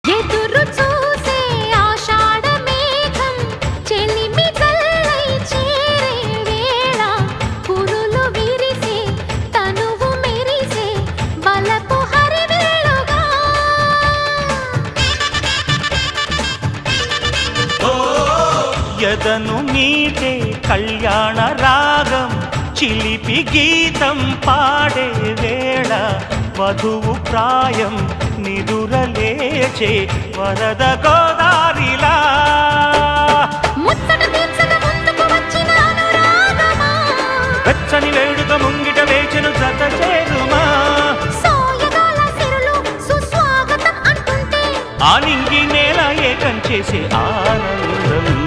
ఎదురు చూసే ఆషాఢ మేఘం చెలిమి జల్లై చేరే వేళ పురులు విరిసే తనువు మెరిసే బలపు హరివేళుగా యదను మీటే కళ్యాణ రాగం చిలిపి గీతం పాడే వేళ వధువు ప్రాయం నిదురలేచే వరద గోదారిలా ముచ్చట తీర్చక ముందుకు వచ్చిన అనురాగమా వెచ్చని వేడుక ముంగిట వేచెను జత చేరుమా సోయగాల సిరులు సుస్వాగతం అంటుంటే ఆలింగి నేల ఏకం చేసే ఆనందం